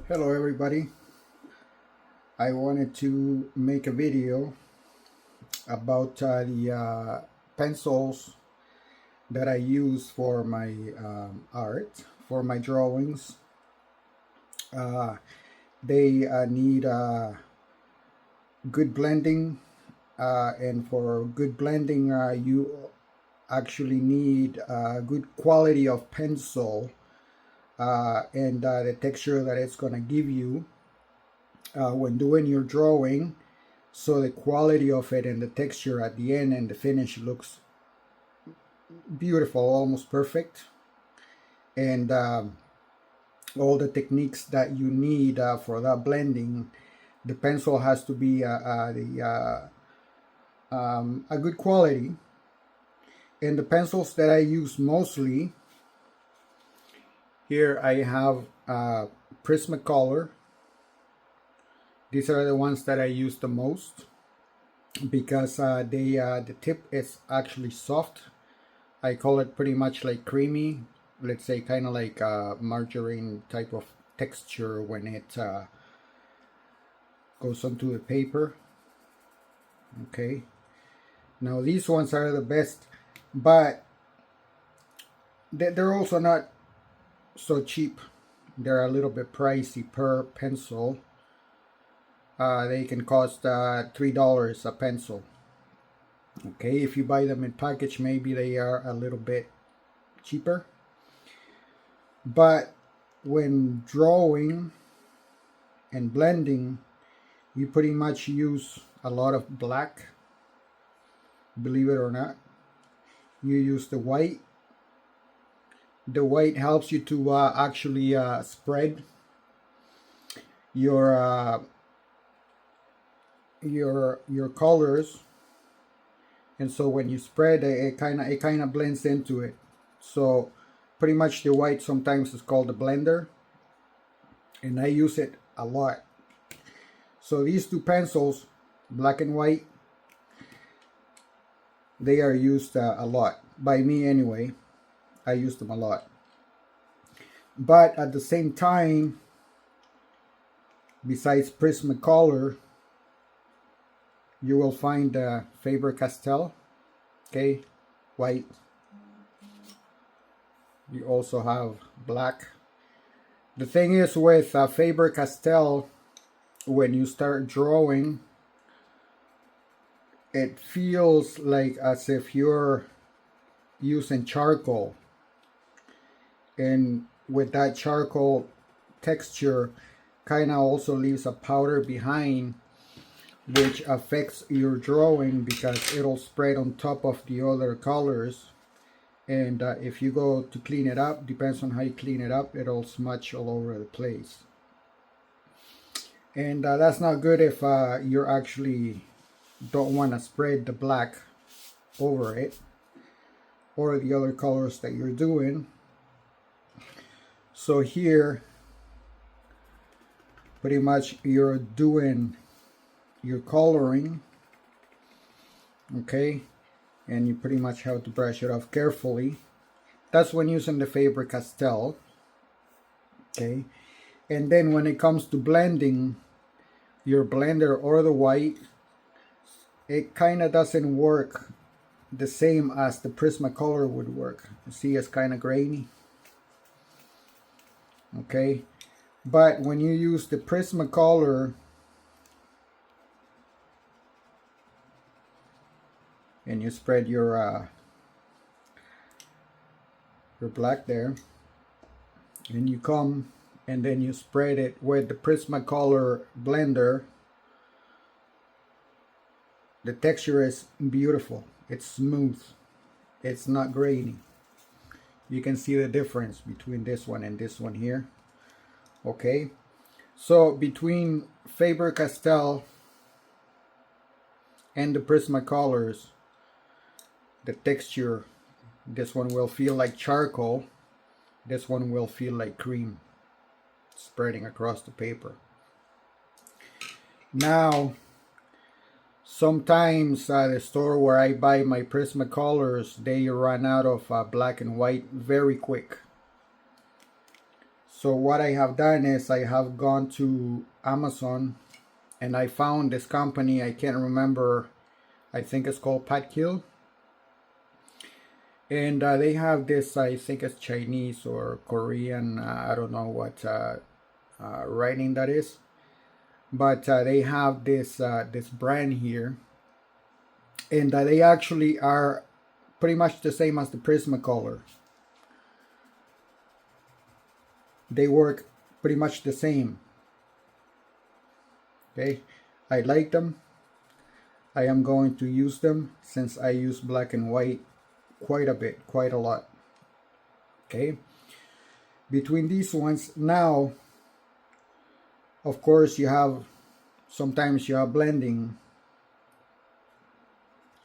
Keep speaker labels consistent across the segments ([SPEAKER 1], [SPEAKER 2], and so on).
[SPEAKER 1] Hello everybody. I wanted to make a video about the pencils that I use for my art, for my drawings. Uh, they need good blending, and for good blending you actually need good quality of pencil and the texture that it's going to give you when doing your drawing, so the quality of it and the texture at the end and the finish looks beautiful, almost perfect. And all the techniques that you need for that blending, the pencil has to be a good quality. And the pencils that I use mostly, here I have Prismacolor. These are the ones that I use the most because the tip is actually soft. I call it pretty much like creamy, let's say kind of like margarine type of texture when it goes onto the paper. Okay, now these ones are the best, but they're also not so cheap. They're a little bit pricey per pencil. They can cost $3 a pencil. Okay, if you buy them in package, maybe they are a little bit cheaper. But when drawing and blending, you pretty much use a lot of black. Believe it or not, you use the white. The white helps you to actually spread your colors, and so when you spread it kind of blends into it. So pretty much the white sometimes is called the blender, and I use it a lot. So these two pencils, black and white, they are used a lot by me anyway. I use them a lot. But at the same time, besides Prismacolor, you will find Faber-Castell, okay, white. You also have black. The thing is with Faber-Castell, when you start drawing, it feels like as if you're using charcoal. And with that charcoal texture, kind of also leaves a powder behind, which affects your drawing because it'll spread on top of the other colors. And if you go to clean it up, depends on how you clean it up, it'll smudge all over the place. And that's not good if you actually don't want to spread the black over it or the other colors that you're doing. So here, pretty much you're doing your coloring, okay, and you pretty much have to brush it off carefully. That's when using the Faber-Castell, okay. And then when it comes to blending, your blender or the white, it kind of doesn't work the same as the Prismacolor would work. You see, it's kind of grainy, okay. But when you use the Prismacolor and you spread your black there, and you come and then you spread it with the Prismacolor blender, the texture is beautiful. It's smooth. It's not grainy. You can see the difference between this one and this one here. Okay, so between Faber-Castell and the Prismacolors, the texture, this one will feel like charcoal, this one will feel like cream spreading across the paper. Now, sometimes the store where I buy my Prismacolors, they run out of black and white very quick. So what I have done is I have gone to Amazon and I found this company. I can't remember, I think it's called Patkill, and they have this, I think it's Chinese or Korean, I don't know what writing that is, but they have this brand here, and they actually are pretty much the same as the Prismacolor. They work pretty much the same. Okay, I like them. I am going to use them since I use black and white quite a bit, quite a lot. Okay, between these ones now, of course, you have sometimes you have blending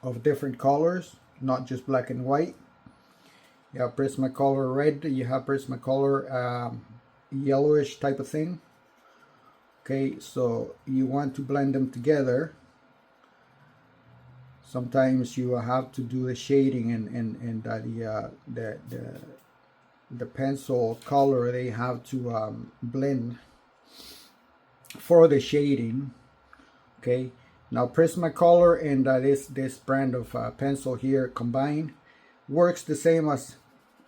[SPEAKER 1] of different colors, not just black and white. You have Prismacolor red, you have Prismacolor yellowish type of thing. Okay, so you want to blend them together. Sometimes you have to do the shading and the pencil color, they have to blend for the shading. Okay, now Prismacolor and this brand of pencil here combined works the same as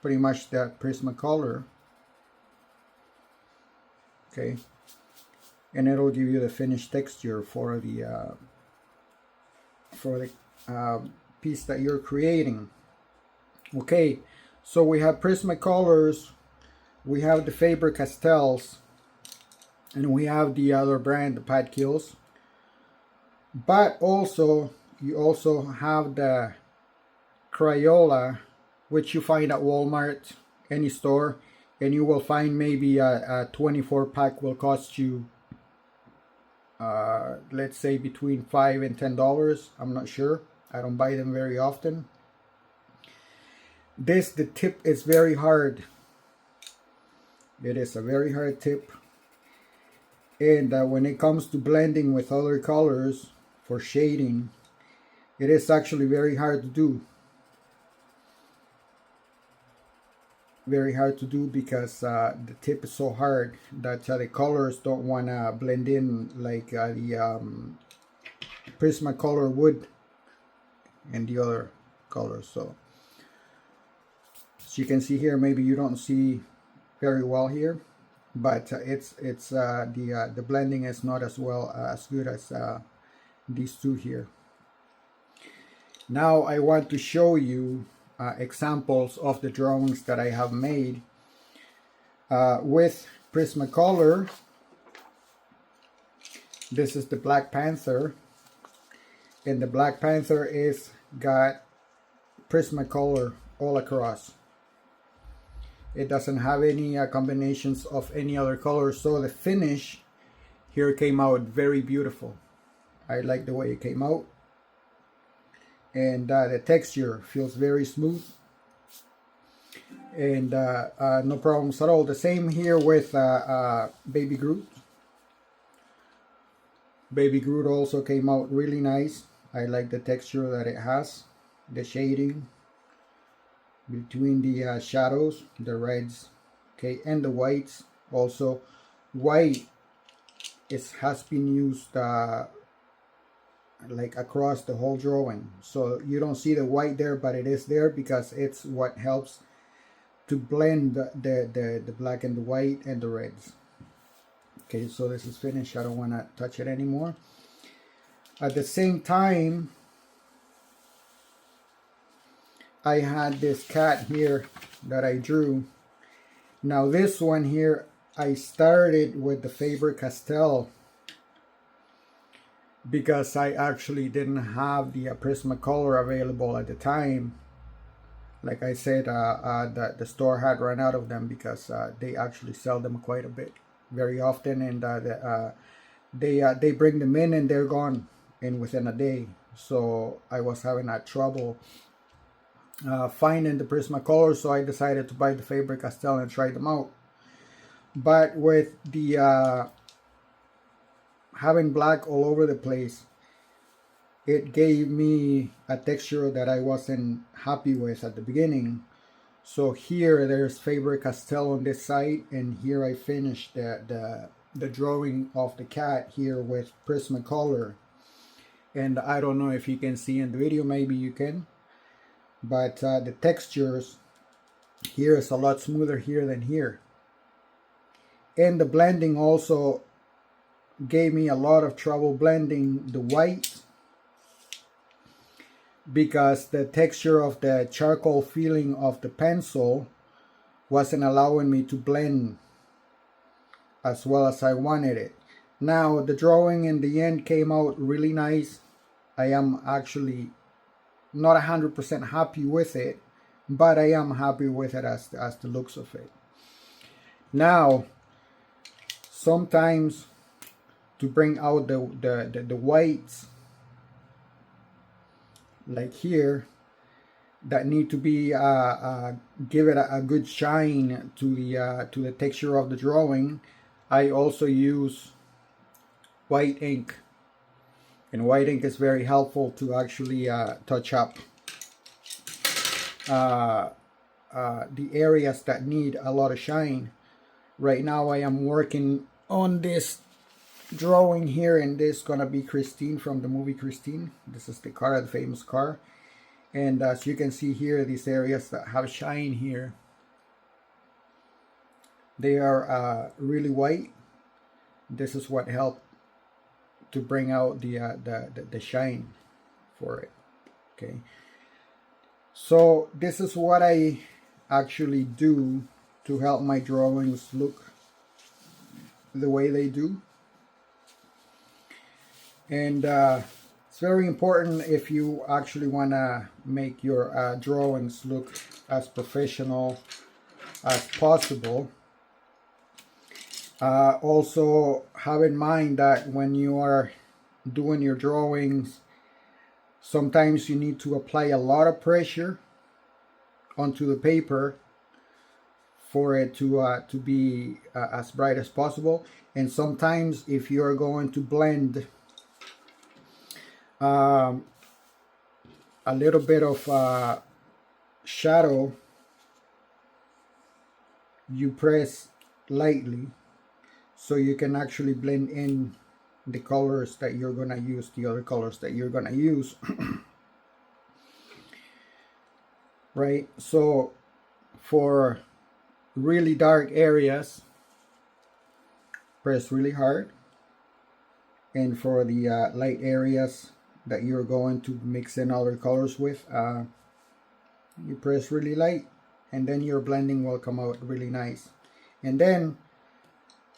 [SPEAKER 1] pretty much that Prismacolor. Okay, and it'll give you the finished texture for the piece that you're creating. Okay, so we have Prismacolors, we have the Faber-Castells, and we have the other brand, the Patkills. But also, you also have the Crayola, which you find at Walmart, any store, and you will find maybe a 24 pack will cost you let's say between $5 and $10. I'm not sure, I don't buy them very often. The tip is very hard. It is a very hard tip, and when it comes to blending with other colors for shading, it is actually very hard to do. Very hard to do because the tip is so hard that the colors don't want to blend in like the Prismacolor would and the other colors. So as you can see here, maybe you don't see very well here, but the blending is not as well as good as these two here. Now I want to show you examples of the drawings that I have made with Prismacolor. This is the Black Panther, and the Black Panther is got Prismacolor all across. It doesn't have any combinations of any other color, so the finish here came out very beautiful. I like the way it came out, and the texture feels very smooth, and no problems at all. The same here with Baby Groot. Baby Groot also came out really nice. I like the texture that it has, the shading between the shadows, the reds, okay, and the whites. Also, white has been used like across the whole drawing, so you don't see the white there, but it is there because it's what helps to blend the black and the white and the reds. Okay, so this is finished. I don't want to touch it anymore. At the same time, I had this cat here that I drew. Now this one here, I started with the Faber-Castell because I actually didn't have the Prismacolor available at the time. Like I said, the store had run out of them because they actually sell them quite a bit, very often, and they bring them in and they're gone in within a day. So I was having that trouble finding the Prismacolor, so I decided to buy the Faber-Castell and try them out. But with the having black all over the place, it gave me a texture that I wasn't happy with at the beginning. So here there's Faber-Castell on this side, and here I finished the drawing of the cat here with Prismacolor. And I don't know if you can see in the video, maybe you can, but the textures here is a lot smoother here than here. And the blending also gave me a lot of trouble blending the white, because the texture of the charcoal feeling of the pencil wasn't allowing me to blend as well as I wanted it. Now the drawing in the end came out really nice. I am actually not 100% happy with it, but I am happy with it as the looks of it. Now sometimes to bring out the whites, like here, that need to be give it a good shine to the texture of the drawing, I also use white ink. And white ink is very helpful to actually touch up the areas that need a lot of shine. Right now I am working on this drawing here, and this is gonna be Christine from the movie Christine. This is the car, the famous car. And as you can see here, these areas that have shine here, they are really white. This is what helped to bring out the shine for it. Okay, so this is what I actually do to help my drawings look the way they do. And it's very important, if you actually want to make your drawings look as professional as possible. Also have in mind that when you are doing your drawings, sometimes you need to apply a lot of pressure onto the paper for it to be as bright as possible. And sometimes if you are going to blend a little bit of shadow, you press lightly so you can actually blend in the colors that you're gonna use, the other colors that you're gonna use. Right, so for really dark areas, press really hard, and for the light areas that you're going to mix in other colors with, you press really light, and then your blending will come out really nice. And then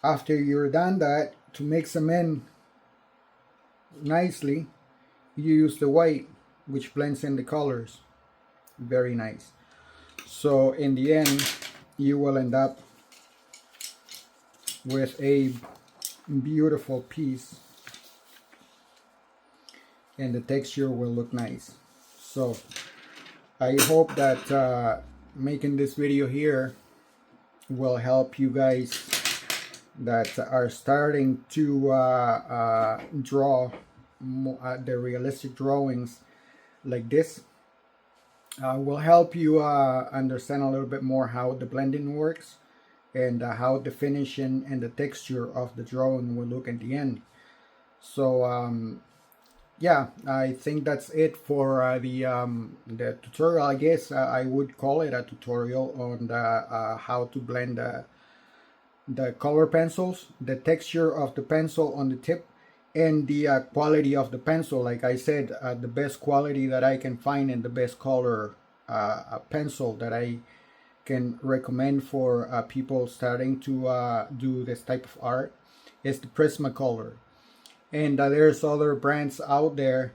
[SPEAKER 1] after you're done that, to mix them in nicely, you use the white, which blends in the colors very nice. So in the end, you will end up with a beautiful piece, and the texture will look nice. So I hope that making this video here will help you guys that are starting to draw the realistic drawings like this. Will help you understand a little bit more how the blending works, and how the finishing and the texture of the drawing will look at the end. So yeah, I think that's it for the tutorial. I guess I would call it a tutorial on how to blend the color pencils, the texture of the pencil on the tip, and the quality of the pencil. Like I said, the best quality that I can find and the best color pencil that I can recommend for people starting to do this type of art is the Prismacolor. And there's other brands out there,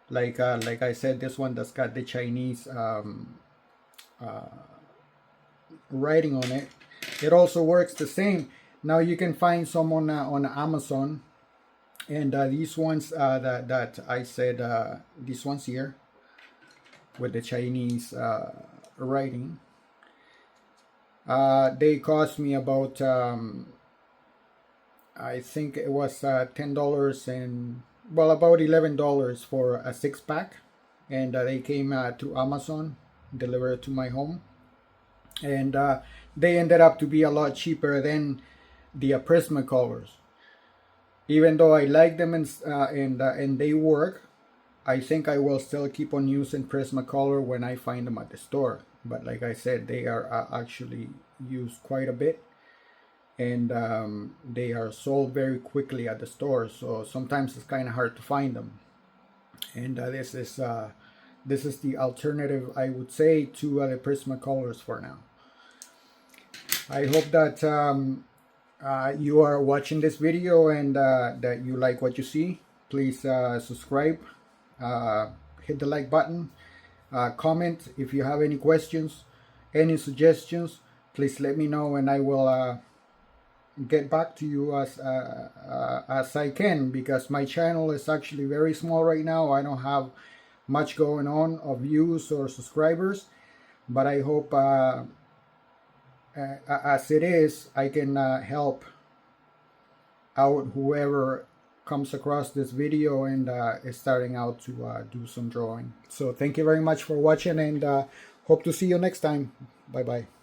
[SPEAKER 1] like I said, this one that's got the Chinese writing on it. It also works the same. Now you can find some on Amazon, and these ones that I said, these ones here with the Chinese writing, they cost me about I think it was $10 and, well, about $11 for a 6-pack, and they came through Amazon, delivered to my home. and they ended up to be a lot cheaper than the Prismacolors. Even though I like them and they work, I think I will still keep on using Prismacolor when I find them at the store. But like I said, they are actually used quite a bit, and they are sold very quickly at the store. So sometimes it's kind of hard to find them. And this is the alternative, I would say, to the Prismacolors for now. I hope that you are watching this video and that you like what you see. Please subscribe, hit the like button, comment if you have any questions, any suggestions. Please let me know, and I will get back to you as I can, because my channel is actually very small right now. I don't have much going on of views or subscribers, but I hope as it is, I can help out whoever comes across this video and is starting out to do some drawing. So thank you very much for watching, and hope to see you next time. Bye bye.